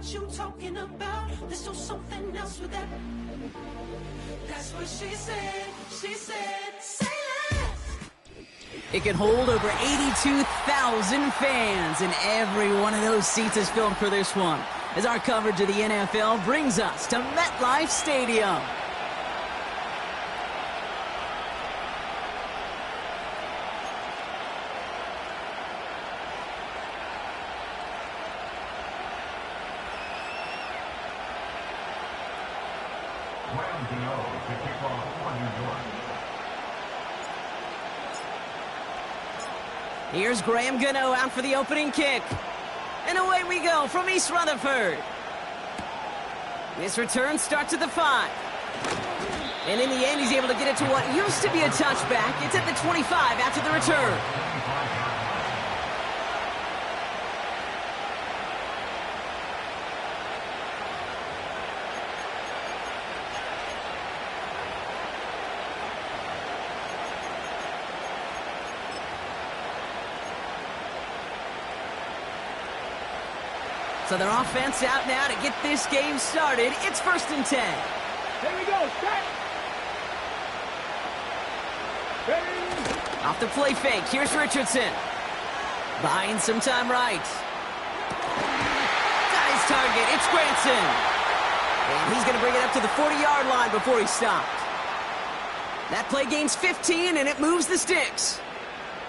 what you talking about. There's no something else with that. That's what she said. She said, say less. It can hold over 82,000 fans, and every one of those seats is filled for this one, as our coverage of the NFL brings us to MetLife Stadium. Here's Graham Gano out for the opening kick. And away we go from East Rutherford. This return starts at the 5. And in the end, he's able to get it to what used to be a touchback. It's at the 25 after the return. So their offense out now to get this game started. It's 1st and 10. Here we go, set. Ready. Off the play fake, here's Richardson. Buying some time right. Got his target, it's Granson. And he's going to bring it up to the 40-yard line before he stopped. That play gains 15, and it moves the sticks.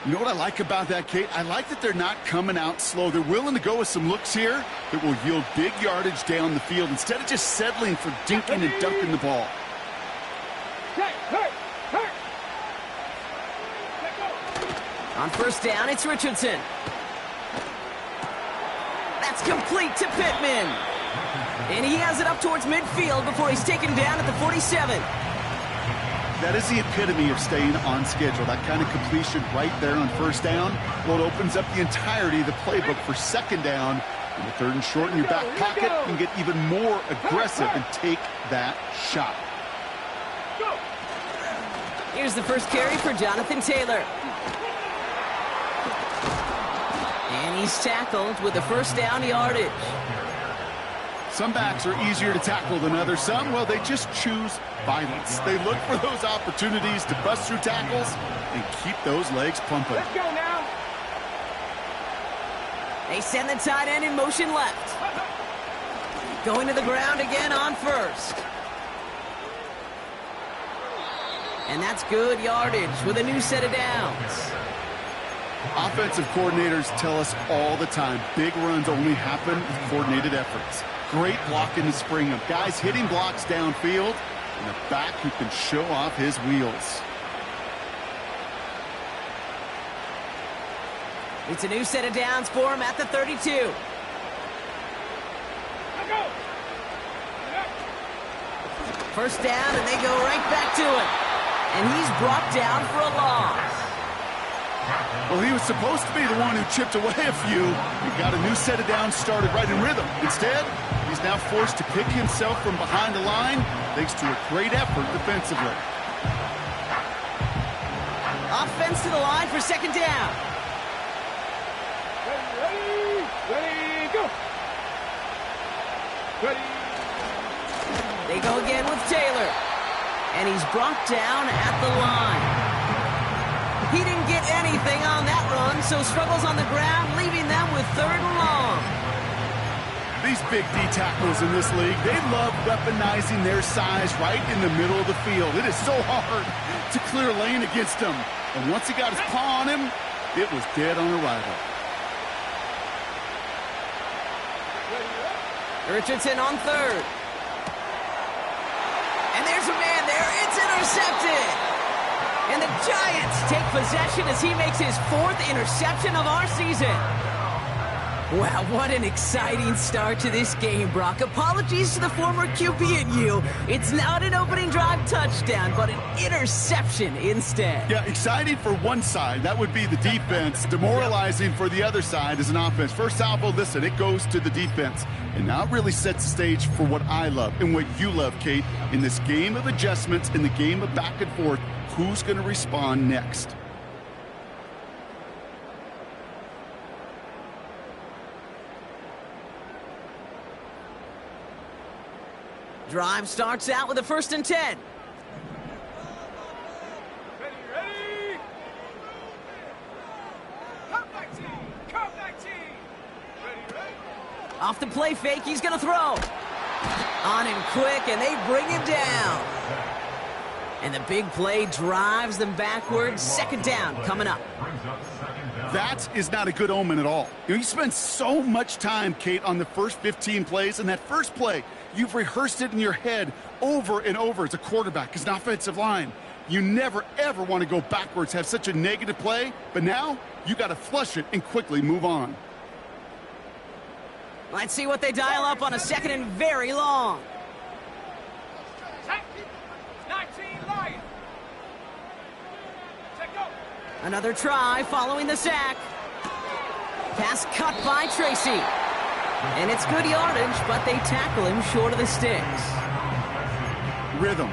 You know what I like about that, Kate? I like that they're not coming out slow. They're willing to go with some looks here that will yield big yardage down the field instead of just settling for dinking and dunking the ball. On 1st down, it's Richardson. That's complete to Pittman. And he has it up towards midfield before he's taken down at the 47. That is the epitome of staying on schedule. That kind of completion right there on 1st down. Well, it opens up the entirety of the playbook for 2nd down. In the 3rd and short in your back pocket, you can get even more aggressive and take that shot. Here's the first carry for Jonathan Taylor. And he's tackled with a 1st down yardage. Some backs are easier to tackle than others. Some, well, they just choose violence. They look for those opportunities to bust through tackles and keep those legs pumping. Let's go now. They send the tight end in motion left. Going to the ground again on 1st. And that's good yardage with a new set of downs. Offensive coordinators tell us all the time, big runs only happen with coordinated efforts. Great blocking to spring them. Guys hitting blocks downfield, and a back who can show off his wheels. It's a new set of downs for him at the 32. First down, and they go right back to it. And he's brought down for a loss. Well, he was supposed to be the one who chipped away a few. He got a new set of downs started right in rhythm. Instead, he's now forced to pick himself from behind the line thanks to a great effort defensively. Offense to the line for 2nd down. Ready, go. Ready. They go again with Taylor. And he's brought down at the line. He didn't get anything on that run, so struggles on the ground, leaving them with 3rd and long. These big D tackles in this league, they love weaponizing their size right in the middle of the field. It is so hard to clear lane against him. And once he got his paw on him, it was dead on arrival. Richardson on 3rd. And there's a man there. It's intercepted. And the Giants take possession as he makes his 4th interception of our season. Wow, what an exciting start to this game, Brock. Apologies to the former QB and you. It's not an opening drive touchdown, but an interception instead. Yeah, exciting for one side. That would be the defense. Demoralizing for the other side as an offense. First salvo, listen, it goes to the defense. And now it really sets the stage for what I love and what you love, Kate. In this game of adjustments, in the game of back and forth, who's going to respond next? Drive starts out with a 1st and 10. Ready? Come back team! Come back team! Ready? Off the play fake, he's going to throw. On him quick, and they bring him down. And the big play drives them backwards. 2nd down coming up. That is not a good omen at all. You spend so much time, Kate, on the first 15 plays, and that first play, you've rehearsed it in your head over and over as a quarterback, as an offensive line. You never, ever want to go backwards, have such a negative play, but now you got to flush it and quickly move on. Let's see what they dial up on a 2nd and very long. 19 Lions! Check go! Another try following the sack. Pass cut by Tracy. And it's good yardage, but they tackle him short of the sticks. Rhythm.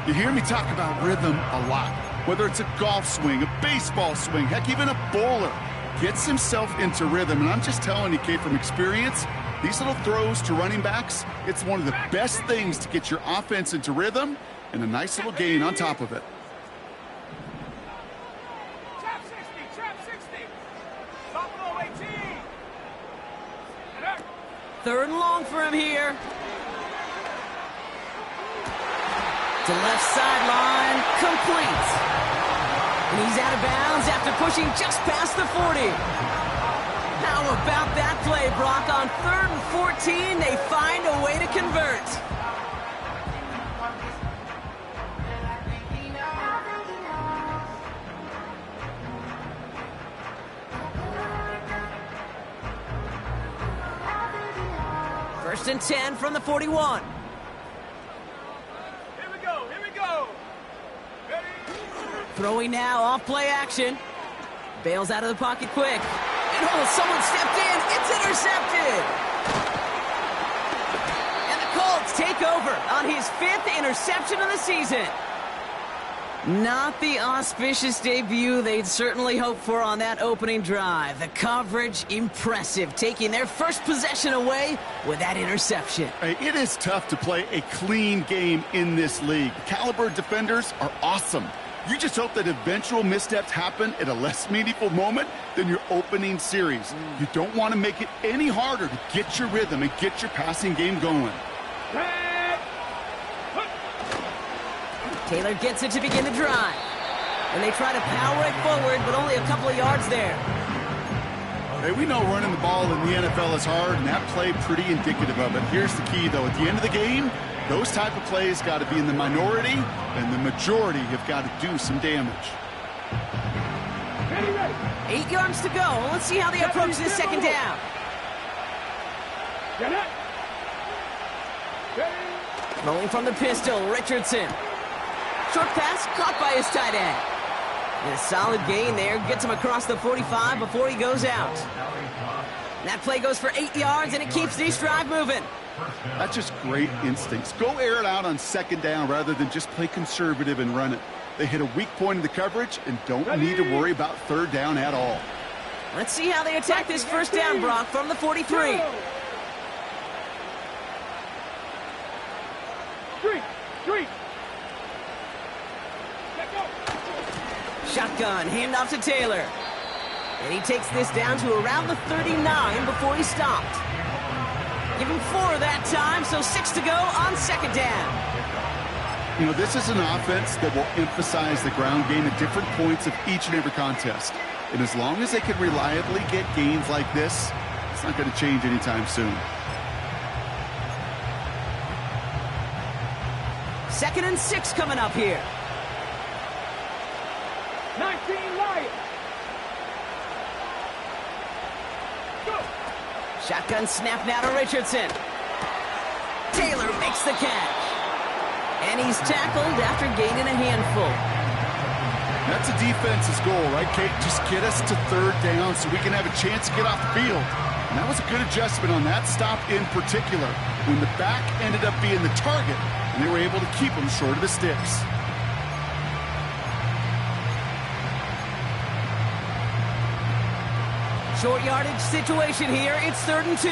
You hear me talk about rhythm a lot. Whether it's a golf swing, a baseball swing, heck, even a bowler gets himself into rhythm. And I'm just telling you, Kate, from experience, these little throws to running backs, it's one of the best things to get your offense into rhythm and a nice little gain on top of it. Trap 60! Buffalo 18! 3rd and long for him here. To left sideline, complete. And he's out of bounds after pushing just past the 40. How about that play, Brock? On 3rd and 14, they find a way to convert. First and 10 from the 41. Here we go! Ready? Throwing now, off play action. Bails out of the pocket quick. And someone stepped in. It's intercepted. And the Colts take over on his 5th interception of the season. Not the auspicious debut they'd certainly hoped for on that opening drive. The coverage, impressive, taking their first possession away with that interception. It is tough to play a clean game in this league. Caliber defenders are awesome. You just hope that eventual missteps happen at a less meaningful moment than your opening series. You don't want to make it any harder to get your rhythm and get your passing game going. Taylor gets it to begin the drive. And they try to power it forward, but only a couple of yards there. Hey, we know running the ball in the NFL is hard, and that play pretty indicative of it. Here's the key, though. At the end of the game, those type of plays got to be in the minority, and the majority have got to do some damage. 8 yards to go. Let's see how they approach this 2nd down. Rolling from the pistol, Richardson. Short pass caught by his tight end. And a solid gain there. Gets him across the 45 before he goes out. And that play goes for 8 yards, and it keeps this drive moving. That's just great instincts. Go air it out on 2nd down rather than just play conservative and run it. They hit a weak point in the coverage and don't need to worry about 3rd down at all. Let's see how they attack this 1st down, Brock, from the 43. Street! Shotgun, handoff to Taylor. And he takes this down to around the 39 before he stopped. Give him 4 that time, so 6 to go on 2nd down. You know, this is an offense that will emphasize the ground game at different points of each and every contest. And as long as they can reliably get gains like this, it's not going to change anytime soon. 2nd and 6 coming up here. 19 Lions! Go! Shotgun snap now to Richardson. Taylor makes the catch. And he's tackled after gaining a handful. That's a defense's goal, right, Kate? Just get us to 3rd down so we can have a chance to get off the field. And that was a good adjustment on that stop in particular, when the back ended up being the target, and they were able to keep him short of the sticks. Short yardage situation here. It's 3rd and 2.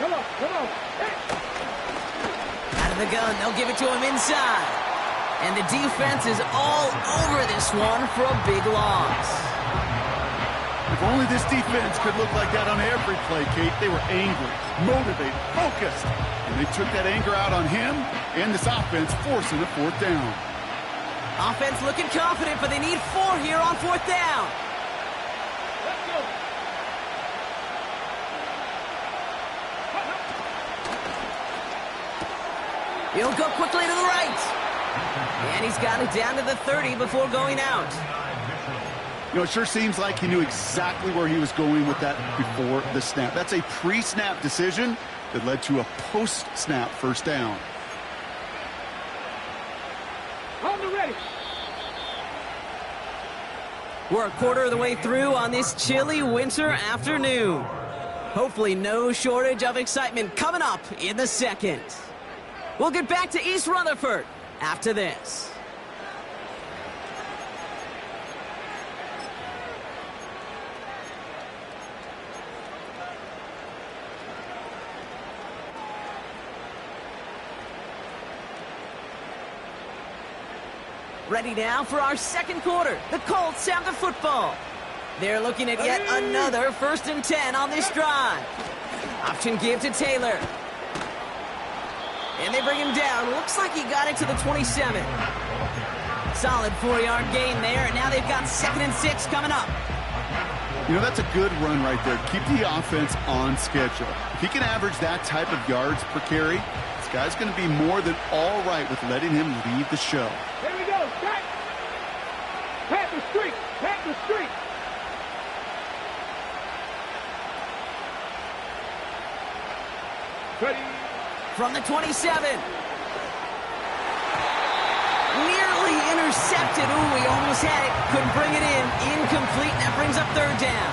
Come on! Hey. Out of the gun, they'll give it to him inside. And the defense is all over this one for a big loss. If only this defense could look like that on every play, Kate. They were angry, motivated, focused. And they took that anger out on him and this offense, forcing a fourth down. Offense looking confident, but they need 4 here on fourth down. Let's go. He'll go quickly to the right. And he's got it down to the 30 before going out. You know, it sure seems like he knew exactly where he was going with that before the snap. That's a pre-snap decision that led to a post-snap first down. On the ready. We're a quarter of the way through on this chilly winter afternoon. Hopefully no shortage of excitement coming up in the second. We'll get back to East Rutherford after this. Ready now for our second quarter. The Colts have the football. They're looking at yet another 1st and 10 on this drive. Option give to Taylor. And they bring him down. Looks like he got it to the 27. Solid 4-yard gain there, and now they've got 2nd and 6 coming up. You know, that's a good run right there. Keep the offense on schedule. If he can average that type of yards per carry, this guy's going to be more than all right with letting him lead the show. Here we go. Back. Pat the street. Pat the street. Ready. From the 27. Nearly intercepted. Ooh, he almost had it. Couldn't bring it in. Incomplete. That brings up 3rd down.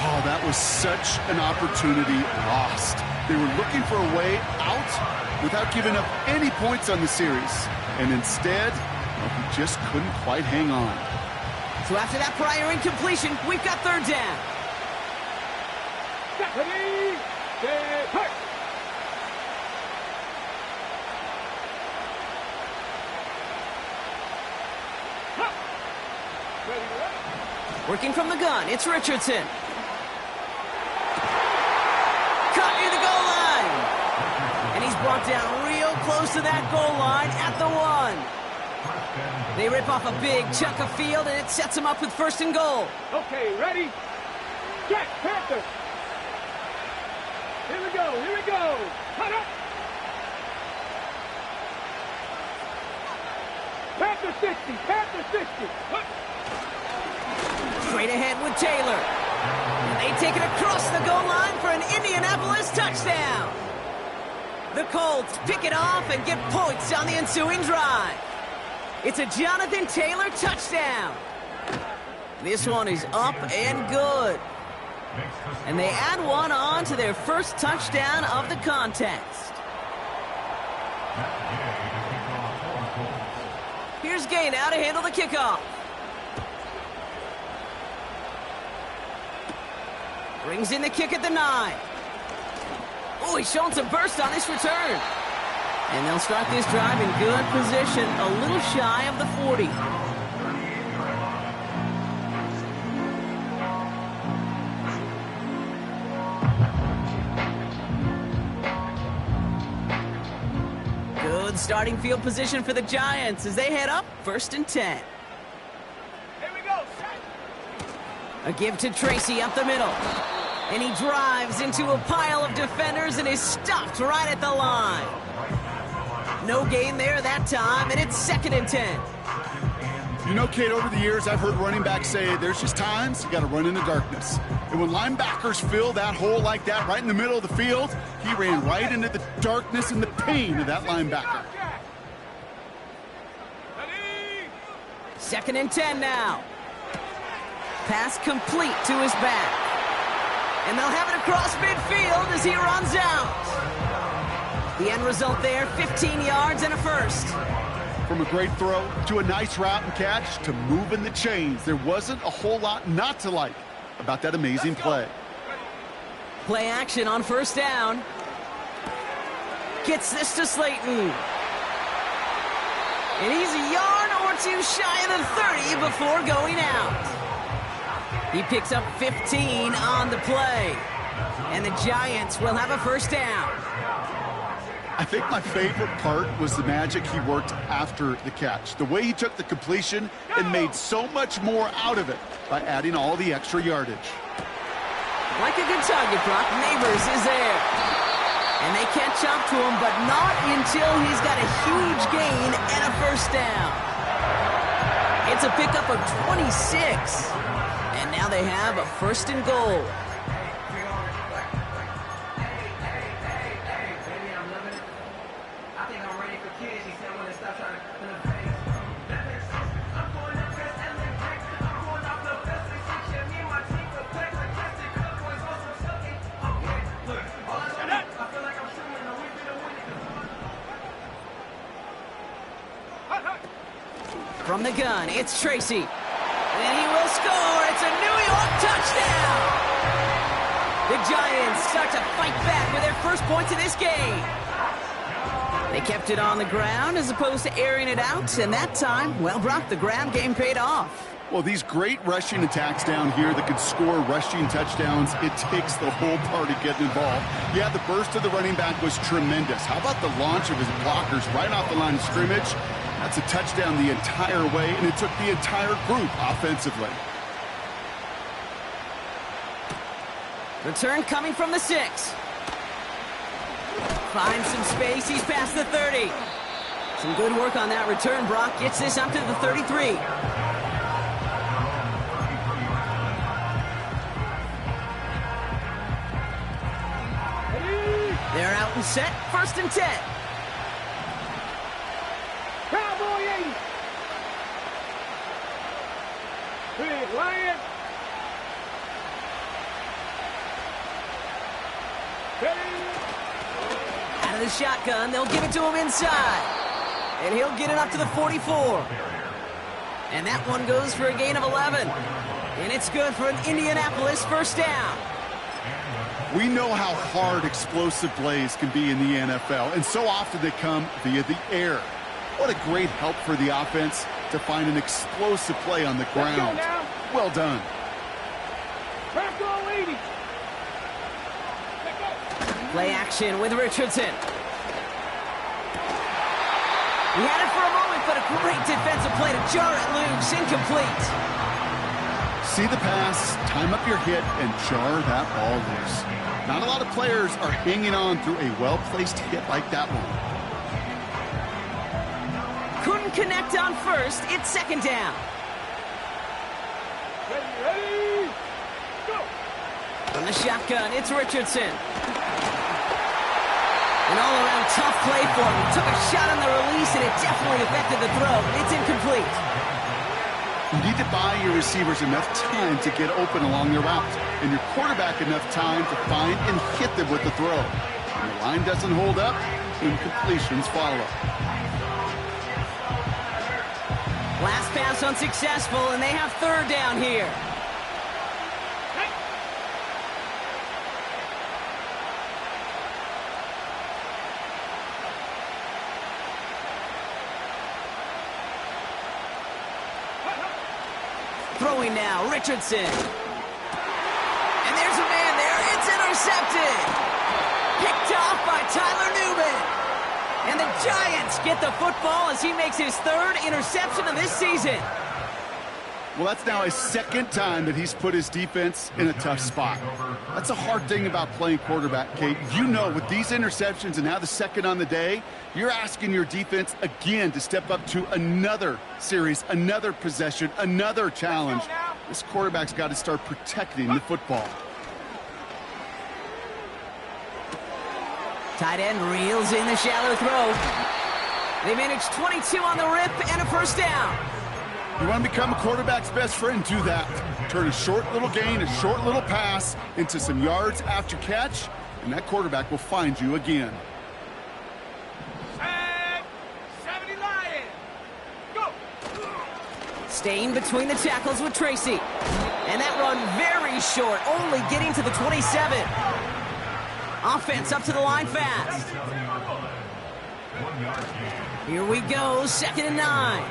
Oh, that was such an opportunity lost. They were looking for a way out without giving up any points on the series. And instead, well, he just couldn't quite hang on. So after that prior incompletion, we've got 3rd down. Ready. Get hurt. Working from the gun, it's Richardson. Cut near the goal line. And he's brought down real close to that goal line at the 1. They rip off a big chunk of field, and it sets them up with 1st and goal. Okay, ready? Jack Panther. Here we go, here we go. Cut up. Panther 60, Panther 60. Hup. Straight ahead with Taylor. And they take it across the goal line for an Indianapolis touchdown. The Colts pick it off and get points on the ensuing drive. It's a Jonathan Taylor touchdown. This one is up and good. And they add one on to their first touchdown of the contest. Here's Gay now to handle the kickoff. Brings in the kick at the 9. Oh, he's showing some burst on this return. And they'll start this drive in good position, a little shy of the 40. Good starting field position for the Giants as they head up 1st and 10. Here we go. A give to Tracy up the middle. And he drives into a pile of defenders and is stopped right at the line. No gain there that time, and it's 2nd and 10. You know, Kate, over the years, I've heard running backs say there's just times you got to run in the darkness. And when linebackers fill that hole like that right in the middle of the field, he ran right into the darkness and the pain of that linebacker. Ready. 2nd and 10 now. Pass complete to his back. And they'll have it across midfield as he runs out. The end result there, 15 yards and a 1st. From a great throw to a nice route and catch to moving the chains, there wasn't a whole lot not to like about that amazing play. Play action on 1st down. Gets this to Slayton. And he's a yard or two shy of the 30 before going out. He picks up 15 on the play. And the Giants will have a first down. I think my favorite part was the magic he worked after the catch. The way he took the completion and made so much more out of it by adding all the extra yardage. Like a good target, Brock. Neighbors is there. And they catch up to him, but not until he's got a huge gain and a first down. It's a pickup of 26. And now they have a first and goal. From the gun, it's Tracy. And he will score. It's a New York touchdown. The Giants start to fight back with their first points of this game. They kept it on the ground as opposed to airing it out. And that time, well, Brock, the ground game paid off. Well, these great rushing attacks down here that can score rushing touchdowns, it takes the whole party getting involved. Yeah, the burst of the running back was tremendous. How about the launch of his blockers right off the line of scrimmage? That's a touchdown the entire way, and it took the entire group offensively. Return coming from the 6. Finds some space. He's past the 30. Some good work on that return. Brock gets this up to the 33. They're out and set. First and 10. Cowboy 80. Big Lion. Out of the shotgun, they'll give it to him inside. And he'll get it up to the 44. And that one goes for a gain of 11. And it's good for an Indianapolis first down. We know how hard explosive plays can be in the NFL, and so often they come via the air. What a great help for the offense to find an explosive play on the ground. Well done. Play action with Richardson. He had it for a moment, but a great defensive play to jar it loose. Incomplete. See the pass, time up your hit, and jar that ball loose. Not a lot of players are hanging on through a well-placed hit like that one. Couldn't connect on first. It's second down. Ready, go! From the shotgun, it's Richardson. An all-around tough play for him. He took a shot on the release, and it definitely affected the throw. It's incomplete. You need to buy your receivers enough time to get open along their route, and your quarterback enough time to find and hit them with the throw. When the line doesn't hold up, incompletions follow. Last pass unsuccessful, and they have third down here. Throwing now, Richardson. And there's a man there. It's intercepted. Picked off by Tyler Newman. And the Giants get the football as he makes his third interception of this season. Well, that's now his second time that he's put his defense in a tough spot. That's a hard thing about playing quarterback, Kate. You know, with these interceptions and now the second on the day, you're asking your defense again to step up to another series, another possession, another challenge. This quarterback's got to start protecting the football. Tight end reels in the shallow throw. They manage 22 on the rip and a first down. You want to become a quarterback's best friend, do that. Turn a short little gain, a short little pass into some yards after catch, and that quarterback will find you again. 70 Lion. Go! Staying between the tackles with Tracy. And that run very short, only getting to the 27. Offense up to the line fast. Here we go, 2nd and 9.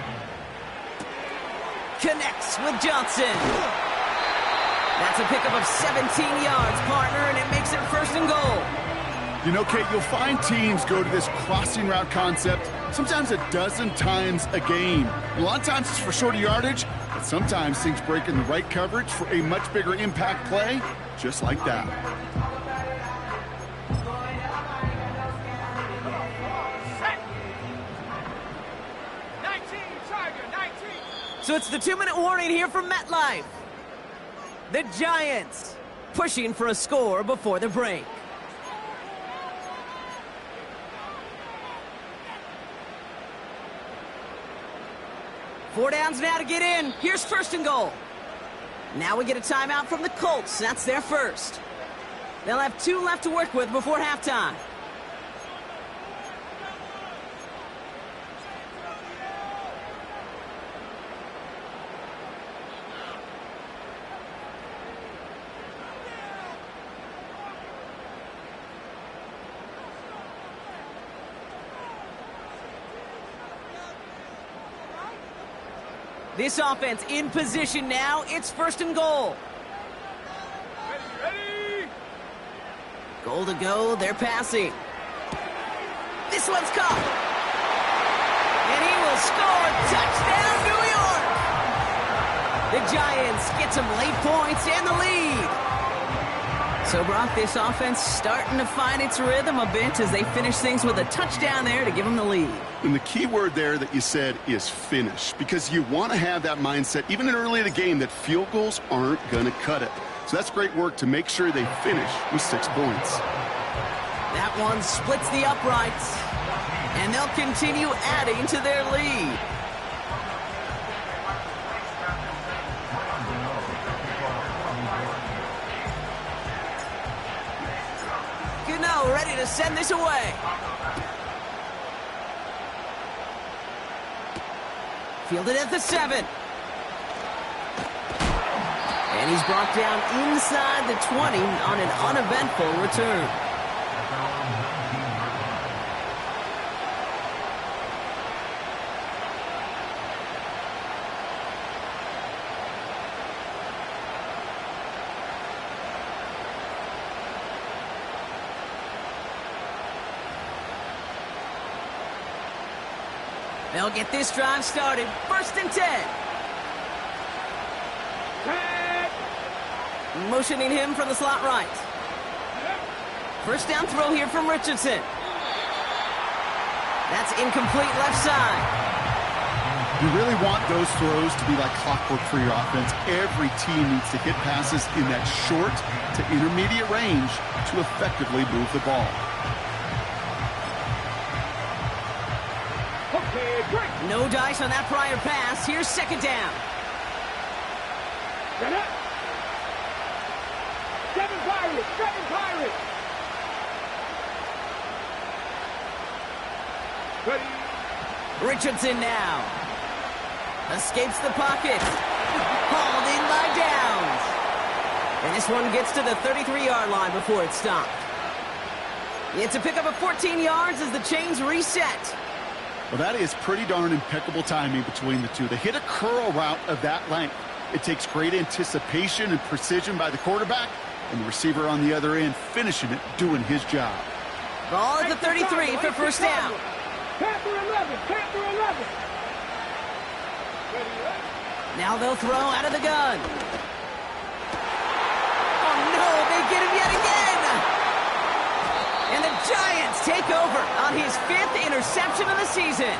Connects with Johnson. That's a pickup of 17 yards, partner, and it makes it 1st and goal. You know, Kate, you'll find teams go to this crossing route concept sometimes a dozen times a game. A lot of times it's for shorter yardage, but sometimes things break in the right coverage for a much bigger impact play, just like that. So it's the 2-minute warning here from MetLife. The Giants pushing for a score before the break. Four downs now to get in. Here's 1st and goal. Now we get a timeout from the Colts. That's their first. They'll have 2 left to work with before halftime. This offense in position now. It's 1st and goal. Ready. Goal to go. They're passing. This one's caught. And he will score. Touchdown, New York. The Giants get some late points and the lead. So, Brock, this offense starting to find its rhythm a bit as they finish things with a touchdown there to give them the lead. And the key word there that you said is finish, because you want to have that mindset, even in early in the game, that field goals aren't going to cut it. So that's great work to make sure they finish with 6 points. That one splits the uprights, and they'll continue adding to their lead. Gano ready to send this away. Fielded at the 7. And he's brought down inside the 20 on an uneventful return. They'll get this drive started. 1st and 10. Motioning him from the slot right. 1st down throw here from Richardson. That's incomplete left side. You really want those throws to be like clockwork for your offense. Every team needs to hit passes in that short to intermediate range to effectively move the ball. No dice on that prior pass. Here's 2nd down. Seven Pirates. Ready. Richardson now. Escapes the pocket. Hauled in by Downs. And this one gets to the 33-yard line before it's stopped. It's a pickup of 14 yards as the chains reset. Well, that is pretty darn impeccable timing between the two. They hit a curl route of that length. It takes great anticipation and precision by the quarterback, and the receiver on the other end finishing it, doing his job. Ball at the 33 for 1st down. Panther 11. Now they'll throw out of the gun. Oh, no, they get him yet again. And the Giants take over on his 5th interception of the season.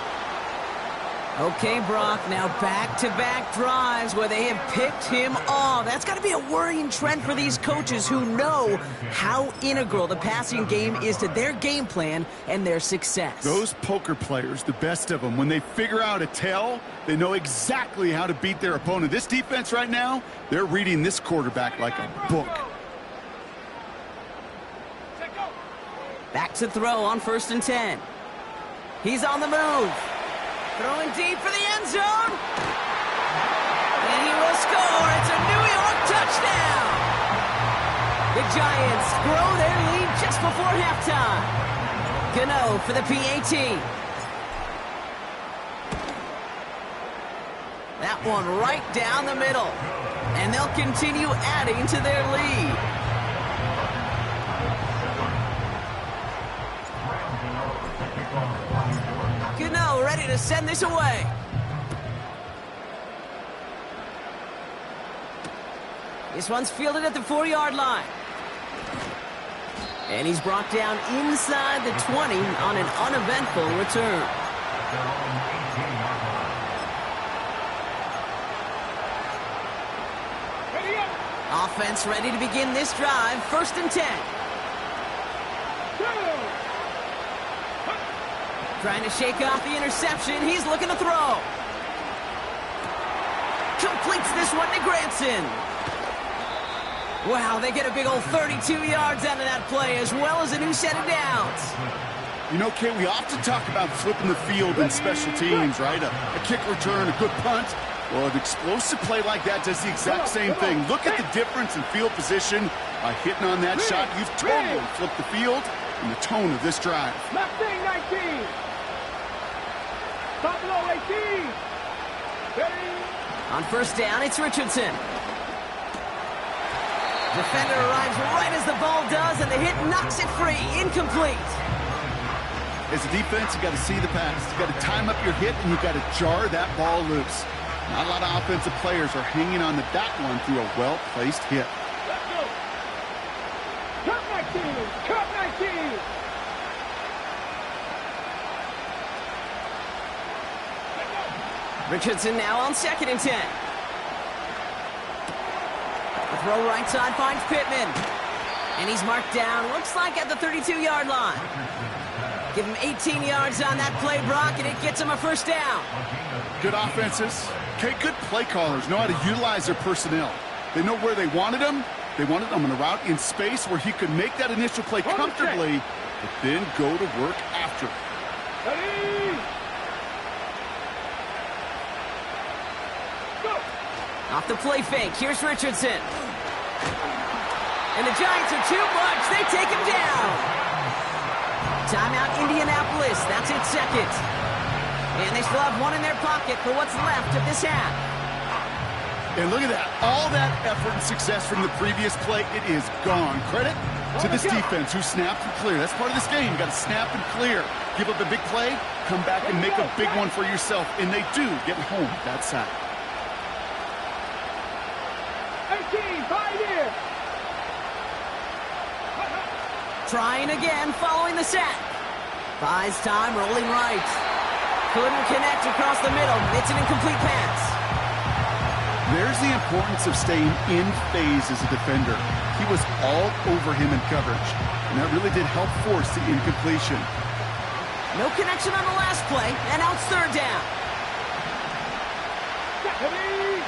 Okay, Brock, now back-to-back drives where they have picked him off. That's got to be a worrying trend for these coaches who know how integral the passing game is to their game plan and their success. Those poker players, the best of them, when they figure out a tell, they know exactly how to beat their opponent. This defense right now, they're reading this quarterback like a book. Back to throw on 1st and 10. He's on the move. Throwing deep for the end zone. And he will score. It's a New York touchdown. The Giants grow their lead just before halftime. Gano for the PAT. That one right down the middle. And they'll continue adding to their lead. Gano ready to send this away. This one's fielded at the 4-yard line. And he's brought down inside the 20 on an uneventful return. Offense ready to begin this drive. 1st and 10. Trying to shake off the interception. He's looking to throw. Completes this one to Granson. Wow, they get a big old 32 yards out of that play, as well as a new set of downs. You know, Kate, we often talk about flipping the field in special teams, right? A kick return, a good punt. Well, an explosive play like that does the exact same thing. Look at the difference in field position. By hitting on that shot, you've totally flipped the field and the tone of this drive. Mustang 19. Top low 18. Ready? On 1st down, it's Richardson. Defender arrives right as the ball does, and the hit knocks it free. Incomplete. As a defense, you got to see the pass. You got to time up your hit, and you got to jar that ball loose. Not a lot of offensive players are hanging on to that one through a well-placed hit. Let's go. Cut 19. Cut 19. Richardson now on 2nd and 10. The throw right side finds Pittman. And he's marked down, looks like at the 32-yard line. Give him 18 yards on that play, Brock, and it gets him a 1st down. Good offenses. Okay, good play callers know how to utilize their personnel. They know where they wanted him. They wanted him on a route in space where he could make that initial play comfortably, but then go to work after. Ready? Go. Off the play fake, here's Richardson. And the Giants are too much. They take him down. Timeout, Indianapolis. That's its 2nd. And they still have one in their pocket for what's left of this half. And look at that. All that effort and success from the previous play, it is gone. Credit to this defense who snapped and cleared. That's part of this game. You got to snap and clear. Give up a big play, come back and make a big one for yourself. And they do get home that sack. 18, 5 here. Trying again following the sack. Buys time, rolling right. Couldn't connect across the middle. It's an incomplete pass. There's the importance of staying in phase as a defender. He was all over him in coverage, and that really did help force the incompletion. No connection on the last play, and now it's 3rd down. Ready?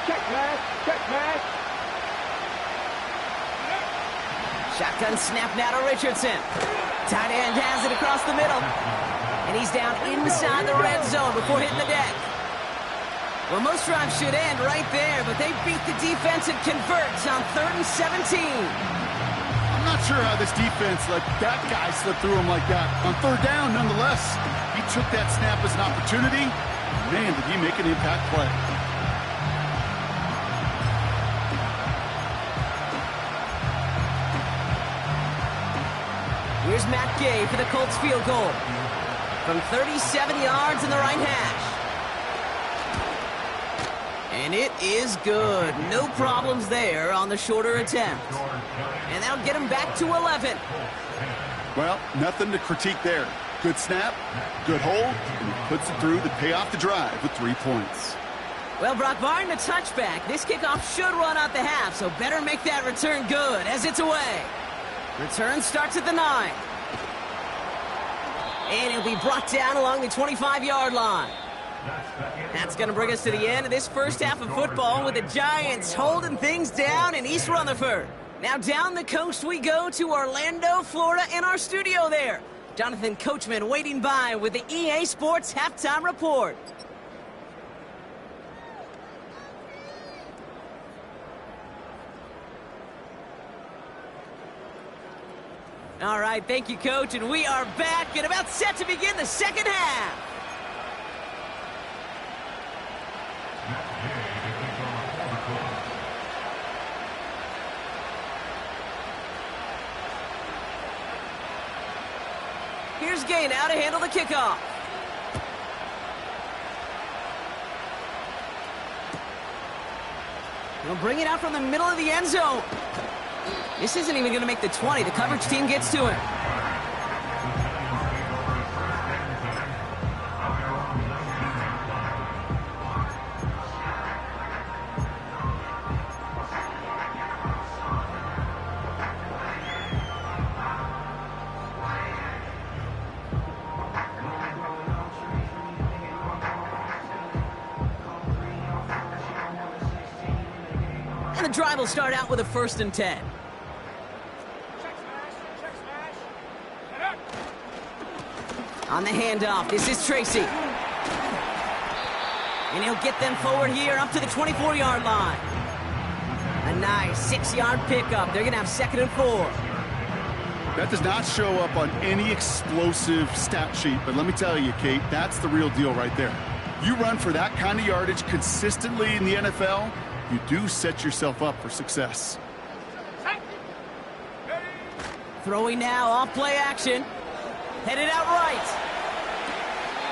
Check pass. Check pass. Shotgun snap now to Richardson. Tight end has it across the middle. And he's down inside the red zone before hitting the deck. Well, most drives should end right there, but they beat the defense and converts on 3rd and 17. I'm not sure how this defense let that guy slip through him like that. On 3rd down, nonetheless, he took that snap as an opportunity. Man, did he make an impact play. Here's Matt Gay for the Colts field goal. From 37 yards in the right hash. And it is good. No problems there on the shorter attempt. And that'll get him back to 11. Well, nothing to critique there. Good snap, good hold, and he puts it through to pay off the drive with 3 points. Well, Brock, barring the touchback, this kickoff should run out the half, so better make that return good as it's away. Return starts at the 9. And it'll be brought down along the 25-yard line. That's going to bring us to the end of this first half of football with the Giants holding things down in East Rutherford. Now down the coast we go to Orlando, Florida, in our studio there. Jonathan Coachman waiting by with the EA Sports Halftime Report. All right, thank you, Coach, and we are back and about set to begin the second half. Here's Gay now to handle the kickoff. He'll bring it out from the middle of the end zone. This isn't even going to make the 20. The coverage team gets to him. And the drive will start out with a 1st and 10. On the handoff, this is Tracy. And he'll get them forward here up to the 24-yard line. A nice 6-yard pickup. They're going to have 2nd and 4. That does not show up on any explosive stat sheet, but let me tell you, Kate, that's the real deal right there. You run for that kind of yardage consistently in the NFL, you do set yourself up for success. Throwing now, off play action. Headed out right.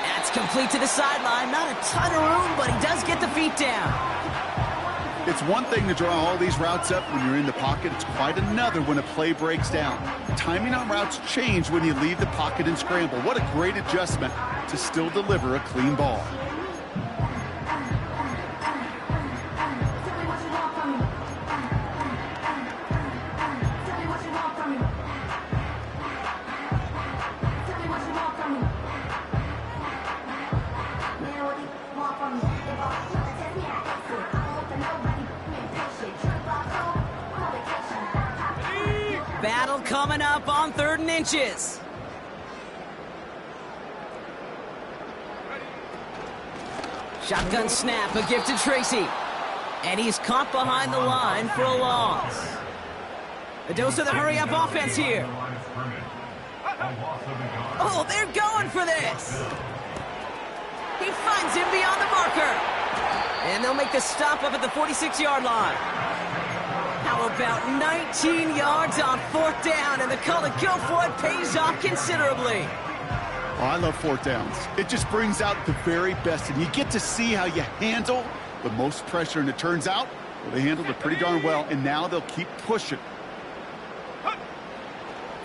That's complete to the sideline. Not a ton of room, but he does get the feet down. It's one thing to draw all these routes up when you're in the pocket. It's quite another when a play breaks down. Timing on routes change when you leave the pocket and scramble. What a great adjustment to still deliver a clean ball. Battle coming up on 3rd and inches. Shotgun snap, a gift to Tracy. And he's caught behind the line for a loss. A dose of the hurry-up offense here. Oh, they're going for this. He finds him beyond the marker. And they'll make the stop up at the 46-yard line. How about 19 yards on 4th down, and the call to go for it pays off considerably. Oh, I love 4th downs. It just brings out the very best, and you get to see how you handle the most pressure, and it turns out, well, they handled it pretty darn well, and now they'll keep pushing.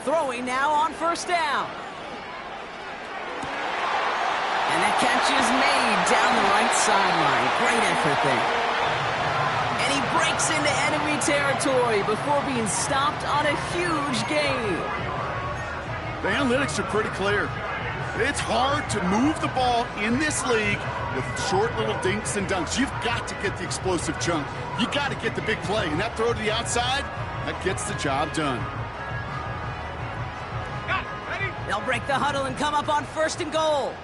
Throwing now on 1st down. And that catch is made down the right sideline. Great effort there. And he breaks into enemy territory before being stopped on a huge gain. The analytics are pretty clear. It's hard to move the ball in this league with short little dinks and dunks. You've got to get the explosive chunk. You got to get the big play. And that throw to the outside, that gets the job done. They'll break the huddle and come up on 1st and goal.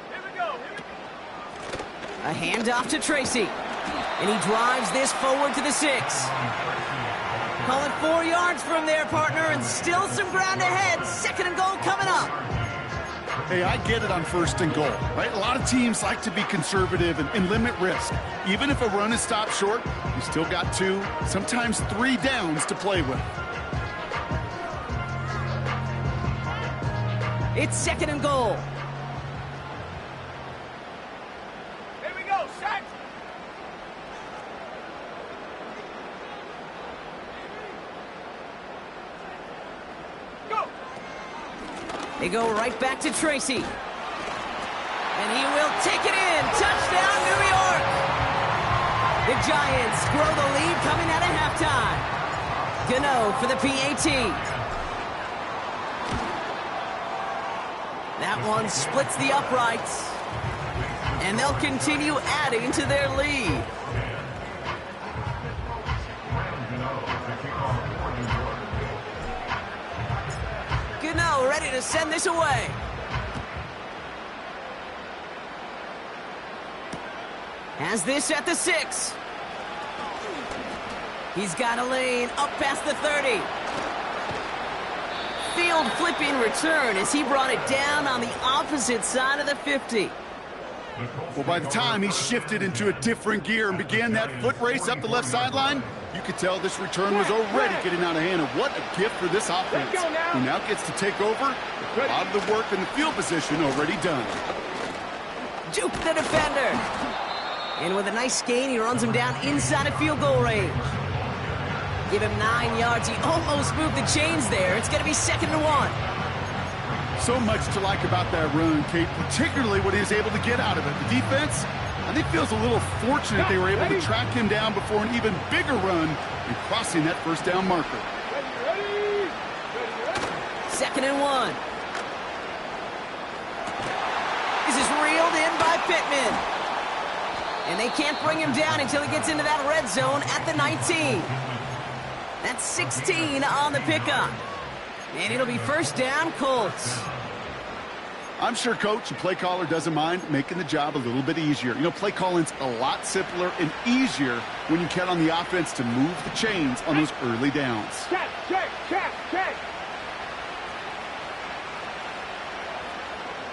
Here we go. A handoff to Tracy. And he drives this forward to the 6. Call it 4 yards from there, partner, and still some ground ahead. 2nd and goal coming up. Hey, I get it on 1st and goal, right? A lot of teams like to be conservative and limit risk. Even if a run is stopped short, you still got 2, sometimes 3 downs to play with. It's 2nd and goal. Here we go. Set. Go. They go right back to Tracy. And he will take it in. Touchdown, New York. The Giants grow the lead coming out of halftime. Gano for the PAT. That one splits the uprights. And they'll continue adding to their lead. Gano ready to send this away. Has this at the 6. He's got a lane up past the 30. field flipping return as he brought it down on the opposite side of the 50. Well, by the time he shifted into a different gear and began that foot race up the left sideline, you could tell this return was already getting out of hand. And what a gift for this offense. Who now gets to take over with a lot of the work in the field position already done. Juke the defender. And with a nice gain, he runs him down inside of field goal range. Give him 9 yards. He almost moved the chains there. It's going to be 2nd and 1. So much to like about that run, Kate, particularly what he was able to get out of it. The defense, I think, feels a little fortunate they were able to track him down before an even bigger run and crossing that first down marker. 2nd and 1. This is reeled in by Pittman. And they can't bring him down until he gets into that red zone at the 19. That's 16 on the pickup. And it'll be first down, Colts. I'm sure coach and play caller doesn't mind making the job a little bit easier. You know, play calling's a lot simpler and easier when you count on the offense to move the chains on those early downs. Check, check, check, check.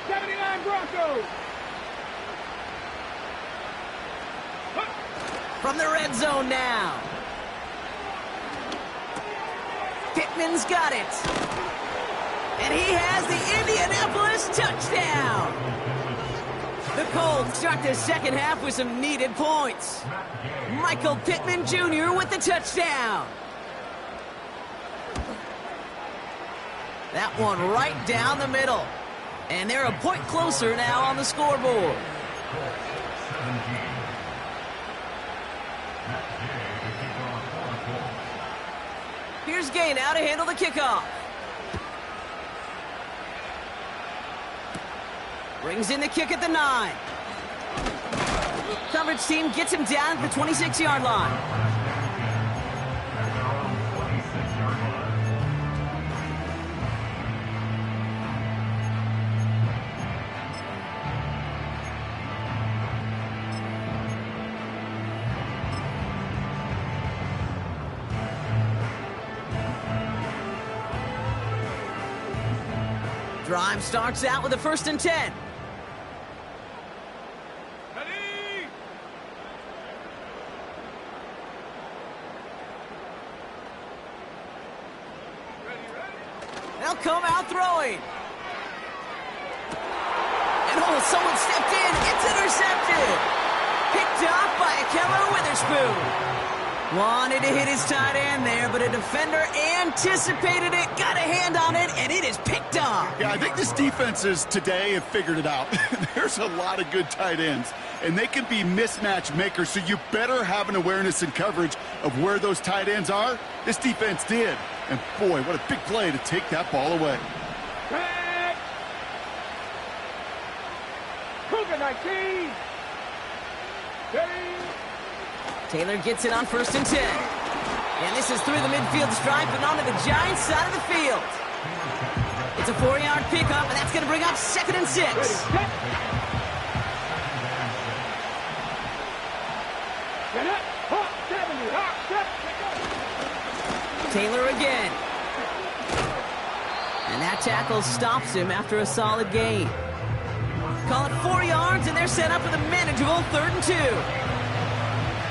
79 Broncos. From the red zone now. Pittman's got it. And he has the Indianapolis touchdown. The Colts start the second half with some needed points. Michael Pittman Jr. with the touchdown. That one right down the middle. And they're a point closer now on the scoreboard. Here's Gay now to handle the kickoff. Brings in the kick at the 9. Coverage team gets him down at the 26-yard line. Drive starts out with a 1st and 10. Ready? They'll come out throwing. And someone stepped in. It's intercepted. Picked off by Keller Witherspoon. Wanted to hit his tight end there, but a defender anticipated it, got a hand on it, and it is picked off. Yeah, I think this defenses today have figured it out. There's a lot of good tight ends, and they can be mismatch makers, so you better have an awareness and coverage of where those tight ends are. This defense did. And boy, what a big play to take that ball away. Back. Cougar 19. Ready? Taylor gets it on 1st and 10. And this is through the midfield stripe and onto the Giants side of the field. It's a 4-yard pickup, and that's going to bring up 2nd and 6. Ready, set. Get up. Hop, 70. Hop, step. Taylor again. And that tackle stops him after a solid gain. Call it 4 yards, and they're set up with a manageable 3rd and 2.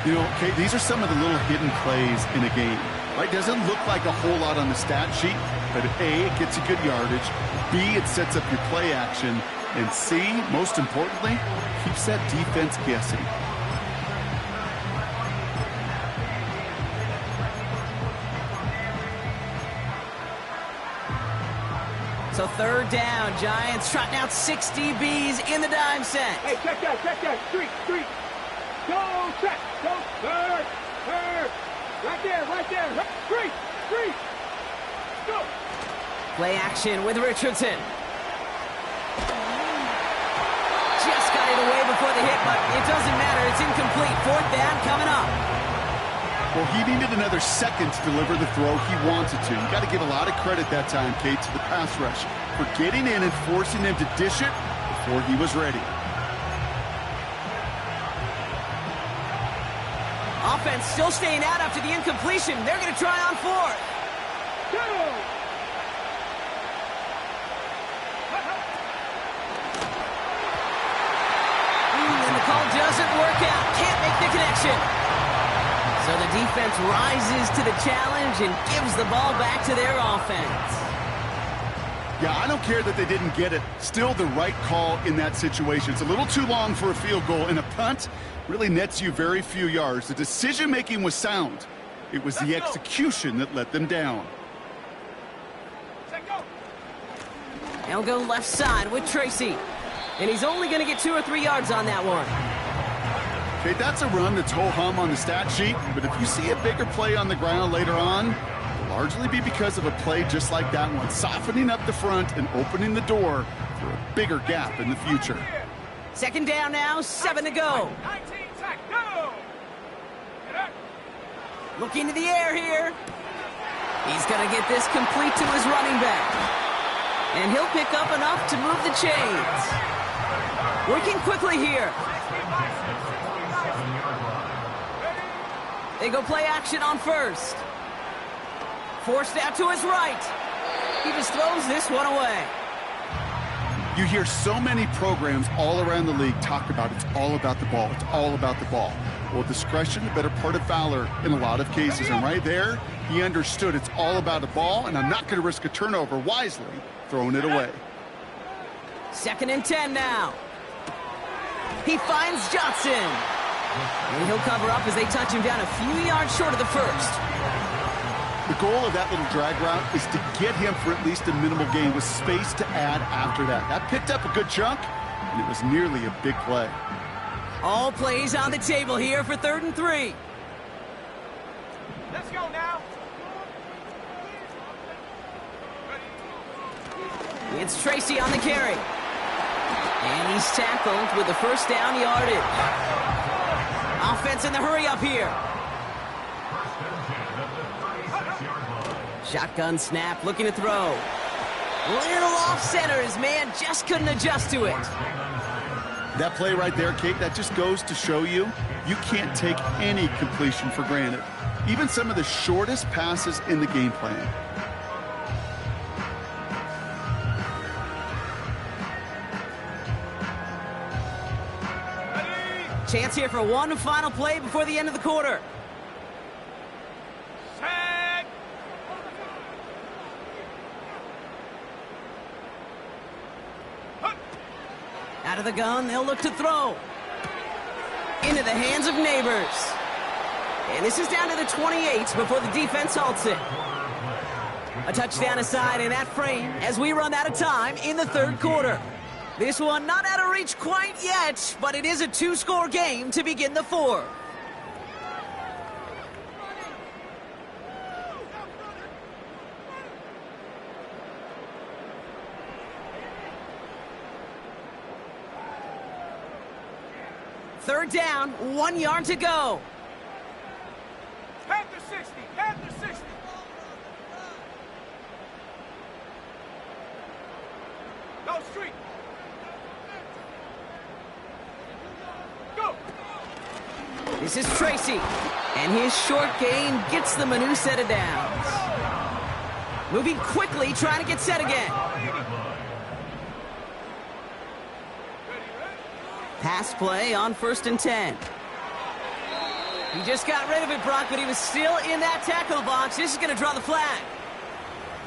You know, Kate, these are some of the little hidden plays in a game. Right? Doesn't look like a whole lot on the stat sheet, but A, it gets you good yardage. B, it sets up your play action. And C, most importantly, keeps that defense guessing. So 3rd down, Giants trotting out 6 DBs in the dime set. Hey, check that. Street. Go, check. Go, third. Right there. Street. Go. Play action with Richardson. Just got it away before the hit, but it doesn't matter. It's incomplete. 4th down coming up. Well, he needed another second to deliver the throw he wanted to. You got to give a lot of credit that time, Kate, to the pass rush for getting in and forcing him to dish it before he was ready. Offense still staying out after the incompletion. They're going to try on 4th. Go. defense rises to the challenge and gives the ball back to their offense. Yeah, I don't care that they didn't get it. Still the right call in that situation. It's a little too long for a field goal, and a punt really nets you very few yards. The decision-making was sound. It was the execution that let them down. They'll go left side with Tracy. And he's only going to get 2 or 3 yards on that one. Okay, that's a run that's ho-hum on the stat sheet, but if you see a bigger play on the ground later on, it'll largely be because of a play just like that one, softening up the front and opening the door for a bigger gap in the future. 2nd down now, 7 to go. 19 sack, go! Looking to the air here. He's going to get this complete to his running back. And he'll pick up enough to move the chains. Working quickly here. They go play action on first. Forced out to his right. He just throws this one away. You hear so many programs all around the league talk about it's all about the ball. It's all about the ball. Well, discretion, the better part of valor in a lot of cases. And right there, he understood it's all about the ball, and I'm not going to risk a turnover, wisely throwing it away. 2nd and 10 now. He finds Johnson. And he'll cover up as they touch him down a few yards short of the first. The goal of that little drag route is to get him for at least a minimal gain with space to add after that. That picked up a good chunk, and it was nearly a big play. All plays on the table here for 3rd and 3. Let's go now. It's Tracy on the carry. And he's tackled with the 1st down yardage. Offense in the hurry up here. Shotgun snap, looking to throw. Little off center, his man just couldn't adjust to it. That play right there, Kate, that just goes to show you can't take any completion for granted. Even some of the shortest passes in the game plan. Chance here for one final play before the end of the quarter. Set. Out of the gun, they'll look to throw. Into the hands of Neighbors. And this is down to the 28 before the defense halts it. A touchdown aside in that frame as we run out of time in the 3rd quarter. This one not out of reach quite yet, but it is a 2-score game to begin the 4th. Third down, 1 yard to go. Panther 60, Panther 60. No street. Go. This is Tracy, and his short gain gets them a new set of downs. Moving quickly, trying to get set again. Pass play on 1st and 10. He just got rid of it, Brock, but he was still in that tackle box. This is going to draw the flag.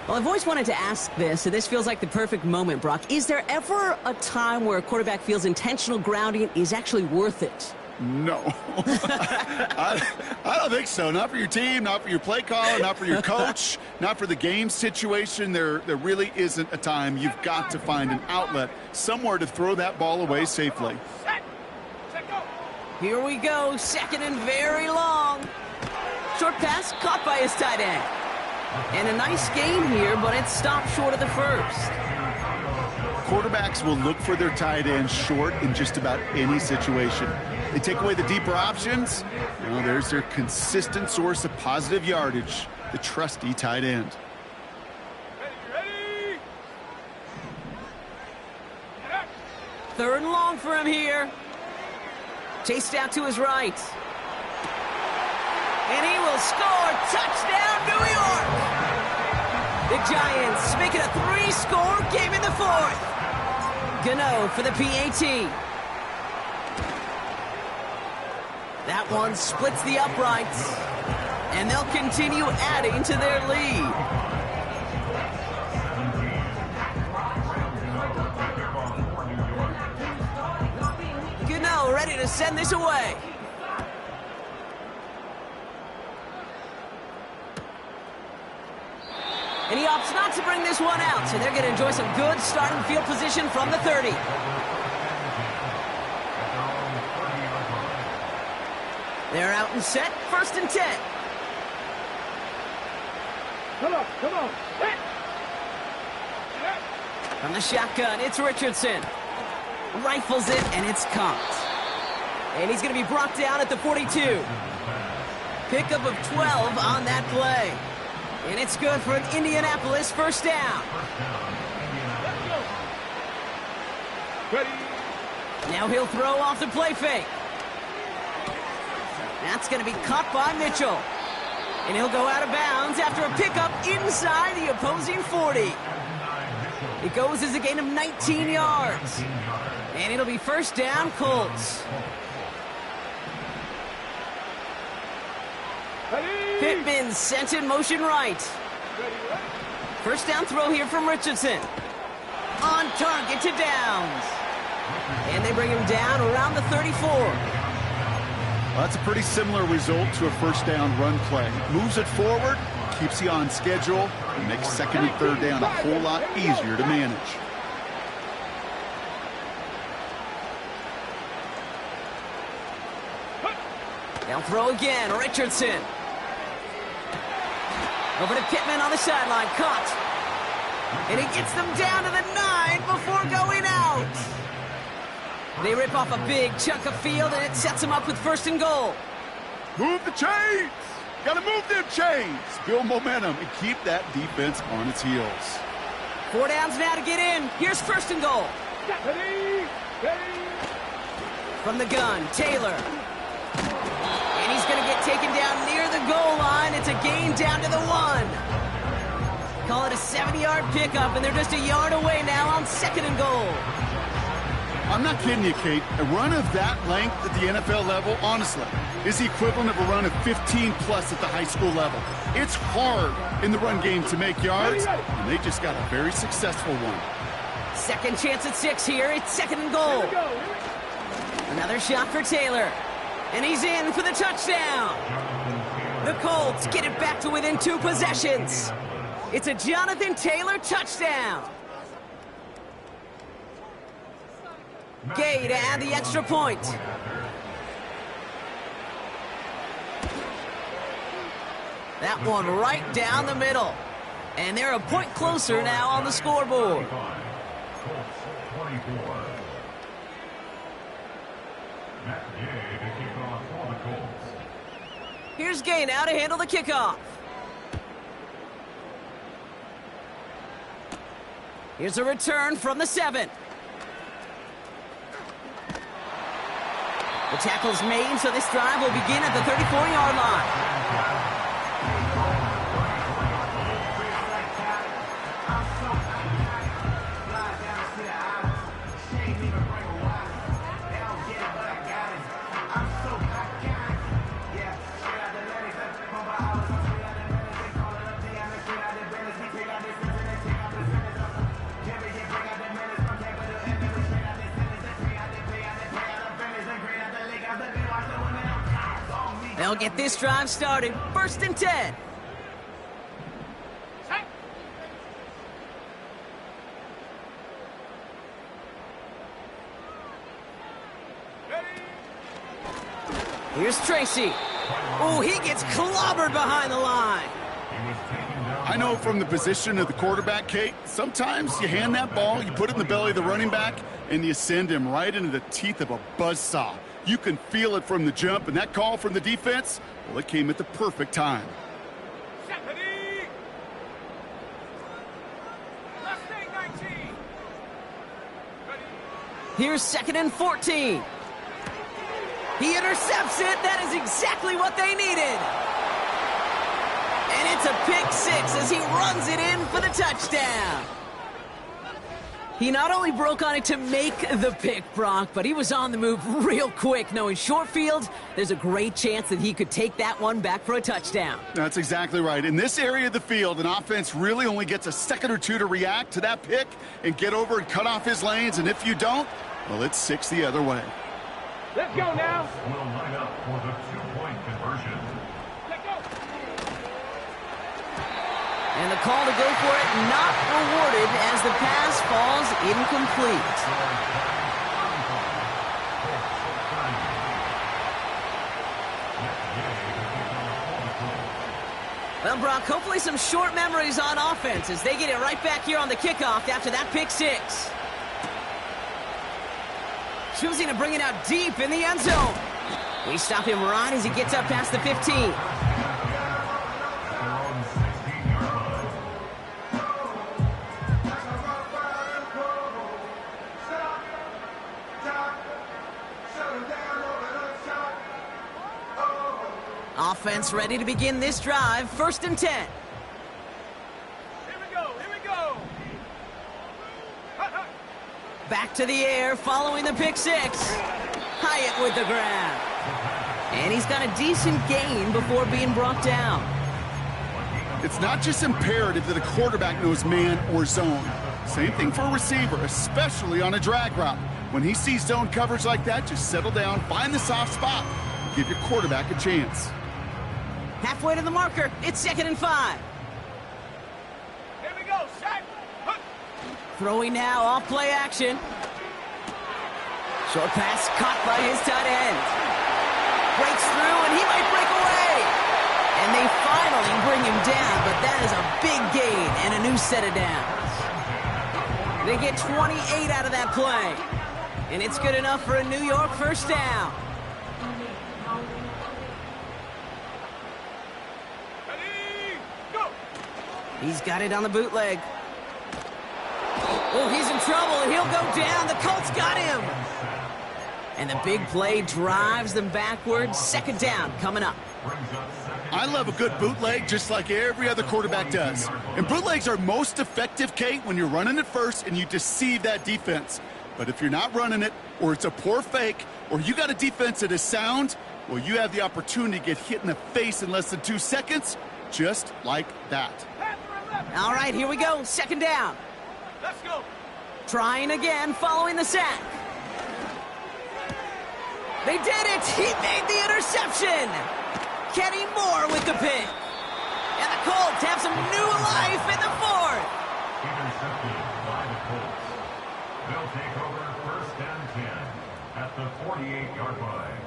Well, I've always wanted to ask this, and this feels like the perfect moment, Brock. Is there ever a time where a quarterback feels intentional grounding is actually worth it? No. I don't think so. Not for your team, not for your play caller, not for your coach, not for the game situation. There really isn't a time. You've got to find an outlet, somewhere to throw that ball away safely. Set. Set, go. Here we go, 2nd and very long. Short pass caught by his tight end. And a nice gain here, but it stopped short of the first. Quarterbacks will look for their tight end short in just about any situation. They take away the deeper options. Well, there's their consistent source of positive yardage, the trusty tight end. Ready. 3rd and long for him here. Chased out to his right. And he will score. Touchdown, New York! The Giants make it a 3-score game in the 4th. Gano for the PAT. That one splits the uprights. And they'll continue adding to their lead. Gano ready to send this away. And he opts not to bring this one out, so they're going to enjoy some good starting field position from the 30. They're out and set, 1st and 10. Come on. Hit. From the shotgun, it's Richardson. Rifles it, and it's caught. And he's going to be brought down at the 42. Pickup of 12 on that play. And it's good for an Indianapolis 1st down. Ready. Now he'll throw off the play fake. That's going to be caught by Mitchell. And he'll go out of bounds after a pickup inside the opposing 40. It goes as a gain of 19 yards. And it'll be 1st down, Colts. Pittman sent in motion right. 1st down throw here from Richardson. On target to Downs. And they bring him down around the 34. Well, that's a pretty similar result to a 1st down run play. Moves it forward, keeps you on schedule, and makes 2nd and 3rd down a whole lot easier to manage. They'll throw again, Richardson. Over to Pittman on the sideline, caught. And he gets them down to the 9 before going out. They rip off a big chunk of field, and it sets them up with 1st and goal. Move the chains! Gotta move them chains! Build momentum and keep that defense on its heels. 4 downs now to get in. Here's 1st and goal. Ready. From the gun, Taylor. And he's going to get taken down near the goal line. It's a gain down to the 1. Call it a 70-yard pickup, and they're just a yard away now on 2nd and goal. I'm not kidding you, Kate. A run of that length at the NFL level, honestly, is the equivalent of a run of 15-plus at the high school level. It's hard in the run game to make yards, and they just got a very successful one. 2nd chance at 6 here. It's 2nd and goal. Another shot for Taylor. And he's in for the touchdown. The Colts get it back to within 2 possessions. It's a Jonathan Taylor touchdown. Gay to add the extra point. That one right down the middle. And they're a point closer now on the scoreboard. Here's Gay now to handle the kickoff. Here's a return from the 7. The tackle's made, so this drive will begin at the 34-yard line. They'll get this drive started. 1st and 10. Here's Tracy. Oh, he gets clobbered behind the line. I know from the position of the quarterback, Kate, sometimes you hand that ball, you put it in the belly of the running back, and you send him right into the teeth of a buzzsaw. You can feel it from the jump, and that call from the defense, well, it came at the perfect time. Ready. Left thing 19. Ready. Here's 2nd and 14. He intercepts it. That is exactly what they needed. And it's a pick 6 as he runs it in for the touchdown. He not only broke on it to make the pick, Brock, but he was on the move real quick, knowing short field, there's a great chance that he could take that one back for a touchdown. That's exactly right. In this area of the field, an offense really only gets a second or two to react to that pick and get over and cut off his lanes, and if you don't, well, it's 6 the other way. Let's go now. Will line up for the two-point conversion. Let's go. And the call to go for it not rewarded as the pass falls incomplete. Well, Brock, hopefully some short memories on offense as they get it right back here on the kickoff after that pick six. Choosing to bring it out deep in the end zone. We stop him right as he gets up past the 15. Offense ready to begin this drive. 1st and 10. Here we go. Here we go. Back to the air following the pick six. Hyatt with the grab. And he's got a decent gain before being brought down. It's not just imperative that a quarterback knows man or zone. Same thing for a receiver, especially on a drag route. When he sees zone coverage like that, just settle down, find the soft spot, and give your quarterback a chance. Halfway to the marker, it's 2nd and 5. Here we go. Sack. Throwing now, off play action. Short pass caught by his tight end. Breaks through and he might break away. And they finally bring him down, but that is a big gain and a new set of downs. They get 28 out of that play. And it's good enough for a New York 1st down. Ready, go. He's got it on the bootleg. Oh, he's in trouble, and he'll go down. The Colts got him. And the big play drives them backwards. 2nd down coming up. I love a good bootleg just like every other quarterback does. And bootlegs are most effective, Kate, when you're running it first and you deceive that defense. But if you're not running it, or it's a poor fake, or you got a defense that is sound, well, you have the opportunity to get hit in the face in less than 2 seconds, just like that. All right, here we go. 2nd down. Let's go. Trying again following the sack. They did it! He made the interception! Kenny Moore with the pick. And the Colts have some new life in the 4th. Intercepted by the Colts. They'll take over 1st and 10 at the 48-yard line.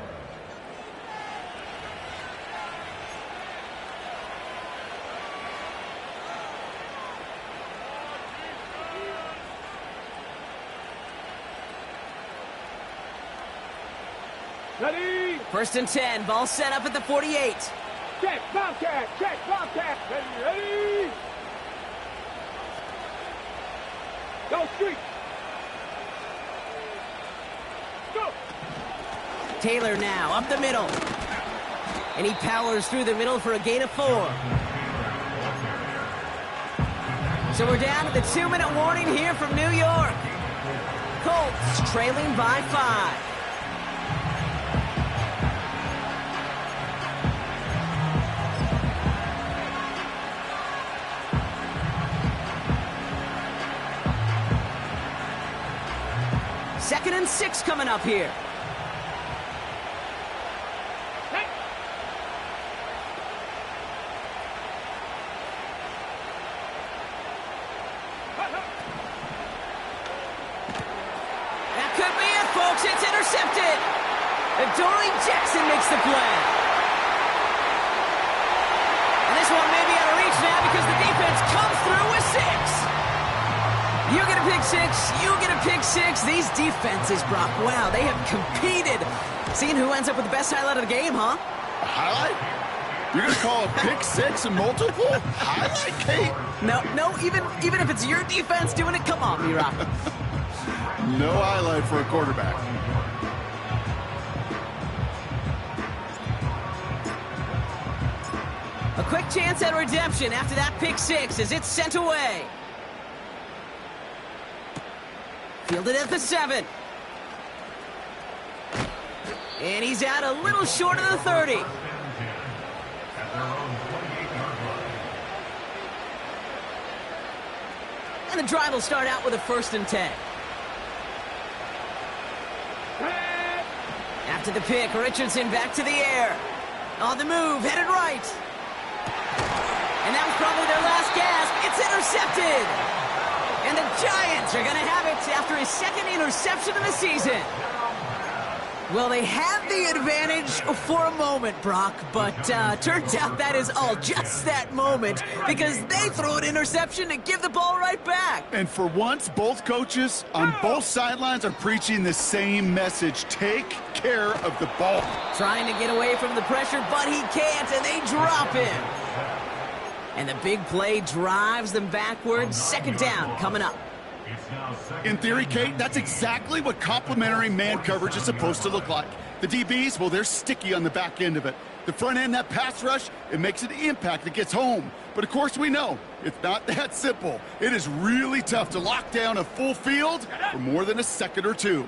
Ready. 1st and 10. Ball set up at the 48. Check, Bobcat. Check, Bobcat. Ready. Go street. Go. Taylor now up the middle. And he powers through the middle for a gain of 4. So we're down to the 2-minute warning here from New York. Colts trailing by 5. Second and 6 coming up here. Check. That could be it, folks. It's intercepted. Adoree Jackson makes the play. And this one may be out of reach now because the defense comes through with 6. You get a pick 6, you get a pick 6. These defenses, Brock, wow, they have competed. Seeing who ends up with the best highlight of the game, huh? A highlight? You're going to call a pick 6 and multiple? Highlight, Kate? No, even if it's your defense doing it, come on, B-Rock. No highlight for a quarterback. A quick chance at redemption after that pick 6 as it's sent away. Fielded at the 7. And he's out a little short of the 30. At their own 28-yard line. And the drive will start out with a 1st and 10. After the pick, Richardson back to the air. On the move, headed right. And that was probably their last gasp. It's intercepted. And the Giants are going to have it after his 2nd interception of the season. Well, they had the advantage for a moment, Brock, but turns out that is all just that moment because they threw an interception to give the ball right back. And for once, both coaches on both sidelines are preaching the same message. Take care of the ball. Trying to get away from the pressure, but he can't, and they drop him. And the big play drives them backwards. 2nd down coming up. In theory, Kate, that's exactly what complementary man coverage is supposed to look like. The DBs, well, they're sticky on the back end of it. The front end, that pass rush, it makes an impact that gets home. But of course we know, it's not that simple. It is really tough to lock down a full field for more than a second or two.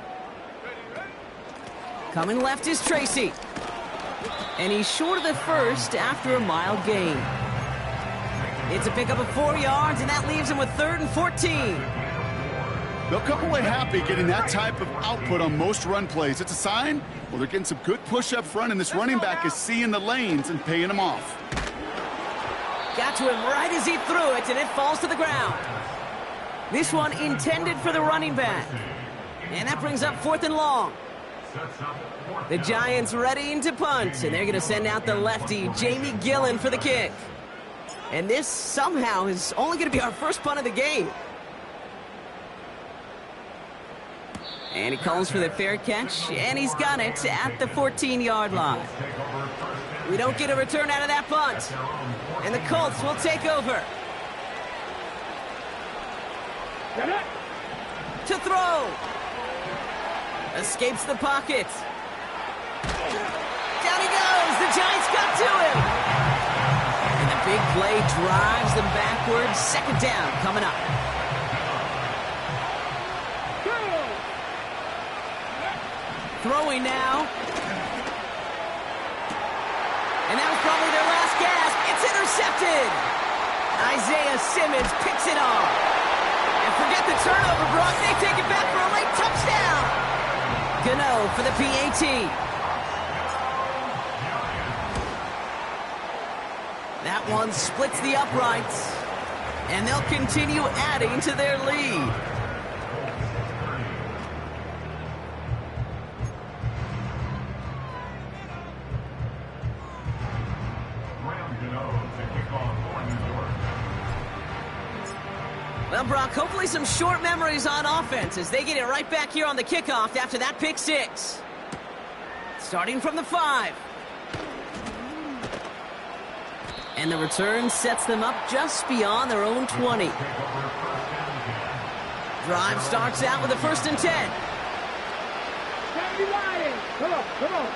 Coming left is Tracy. And he's short of the 1st after a mile gain. It's a pickup of 4 yards, and that leaves him with 3rd and 14. They'll come away happy getting that type of output on most run plays. It's a sign, well, they're getting some good push up front, and this running back is seeing the lanes and paying them off. Got to him right as he threw it, and it falls to the ground. This one intended for the running back. And that brings up 4th and long. The Giants readying to punt, and they're going to send out the lefty, Jamie Gillen, for the kick. And this somehow is only going to be our first punt of the game. And he calls for the fair catch, and he's got it at the 14-yard line. We don't get a return out of that punt. And the Colts will take over. To throw. Escapes the pocket. Down he goes. The Giants got to him. And the big play drives them backwards. 2nd down coming up. Throwing now. And that was probably their last gasp. It's intercepted. Isaiah Simmons picks it off. And forget the turnover, Brock. They take it back for a late touchdown. Gano for the PAT. That one splits the uprights. And they'll continue adding to their lead. Well, Brock, hopefully some short memories on offense as they get it right back here on the kickoff after that pick 6. Starting from the 5. And the return sets them up just beyond their own 20. Drive starts out with a 1st and 10. Come on.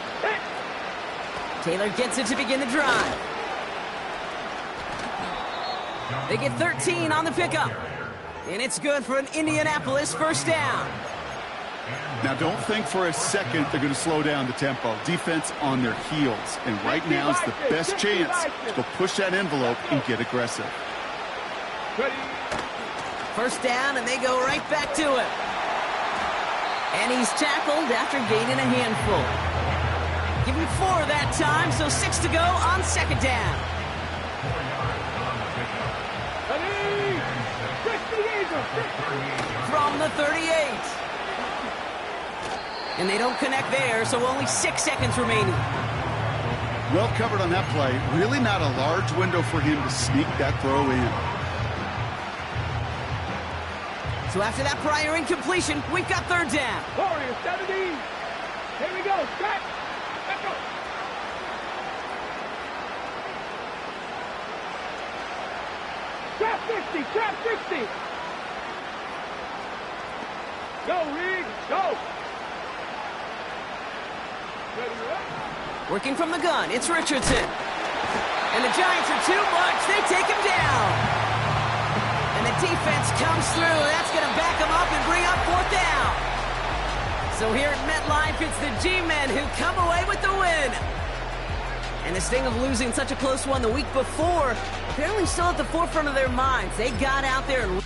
Taylor gets it to begin the drive. They get 13 on the pickup. And it's good for an Indianapolis 1st down. Now, don't think for a second they're going to slow down the tempo. Defense on their heels. And right now is the best chance to go push that envelope and get aggressive. 1st down, and they go right back to it. And he's tackled after gaining a handful. Give him 4 that time, so 6 to go on 2nd down. From the 38. And they don't connect there, so only 6 seconds remaining. Well covered on that play. Really not a large window for him to sneak that throw in. So after that prior incompletion, we've got 3rd down. Warriors 17. Here we go. Back. Let's go. Trap 60. Trap 60. Go, Reed. Go. Working from the gun, it's Richardson. And the Giants are too much. They take him down. And the defense comes through. That's going to back them up and bring up 4th down. So here at MetLife, it's the G-Men who come away with the win. And the sting of losing such a close one the week before, apparently still at the forefront of their minds. They got out there and